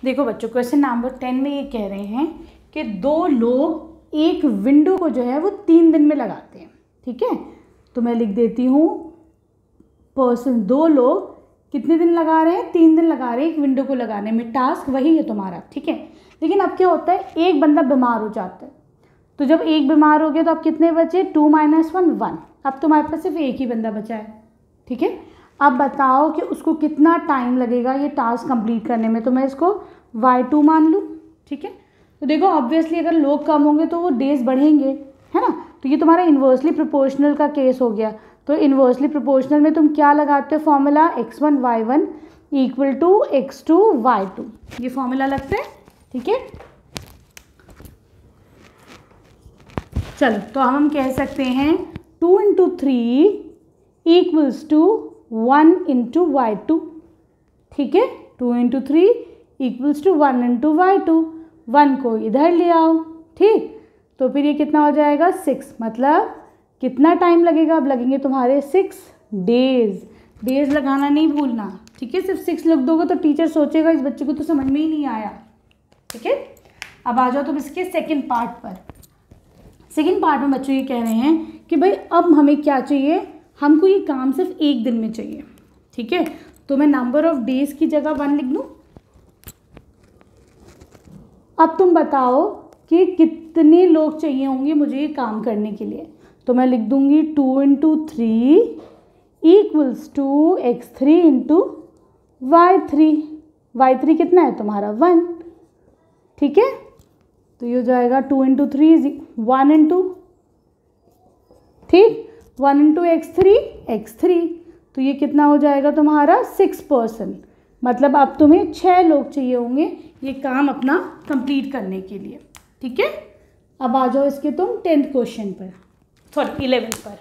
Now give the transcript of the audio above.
देखो बच्चों, question number 10 में ये कह रहे हैं कि 2 लोग एक विंडो को जो है वो 3 दिन में लगाते हैं। ठीक है, तो मैं लिख देती हूँ पर्सन, 2 लोग कितने दिन लगा रहे हैं, 3 दिन लगा रहे हैं एक विंडो को लगाने में। टास्क वही है तुम्हारा। ठीक है, लेकिन अब क्या होता है, एक बंदा बीमार हो जाता है। तो जब एक बीमार हो गया तो अब कितने बचे, 2 - 1 1। अब तुम्हारे पास सिर्फ एक ही बंदा बचा है। ठीक है, अब बताओ कि उसको कितना टाइम लगेगा ये टास्क कंप्लीट करने में। तो मैं इसको y2 मान लूँ। ठीक है, तो देखो ऑब्वियसली अगर लोग कम होंगे तो वो डेज बढ़ेंगे, है ना। तो ये तुम्हारा इन्वर्सली प्रोपोर्शनल का केस हो गया। तो इन्वर्सली प्रोपोर्शनल में तुम क्या लगाते हो formula, x1 y1 equal to x2 y2, ये फॉर्मूला लगता है। ठीक है, चलो तो हम कह सकते हैं 2 × 3 इक्वल्स टू 1 × y2। ठीक है, 2 × 3 इक्वल्स टू 1 × y2। 1 को इधर ले आओ। ठीक, तो फिर ये कितना हो जाएगा 6, मतलब कितना टाइम लगेगा, अब लगेंगे तुम्हारे 6 डेज। डेज लगाना नहीं भूलना। ठीक है, सिर्फ 6 लिख दोगे तो टीचर सोचेगा इस बच्चे को तो समझ में ही नहीं आया। ठीक है, अब आ जाओ तुम इसके सेकंड पार्ट पर। सेकंड पार्ट में बच्चों ये कह रहे हैं कि भाई अब हमें क्या चाहिए, हमको ये काम सिर्फ एक दिन में चाहिए। ठीक है, तो मैं नंबर ऑफ डेज की जगह 1 लिख दूँ। अब तुम बताओ कि कितने लोग चाहिए होंगे मुझे ये काम करने के लिए। तो मैं लिख दूंगी 2 × 3 equals to x3 × y3। y3 कितना है तुम्हारा 1। ठीक है, तो ये हो जाएगा 2 × 3 1 × ठीक 1 × x3 तो ये कितना हो जाएगा तुम्हारा 6 पर्सन। मतलब अब तुम्हें 6 लोग चाहिए होंगे ये काम अपना कंप्लीट करने के लिए। ठीक है, अब आ जाओ इसके तुम 10th क्वेश्चन पर, सॉरी 11th पर।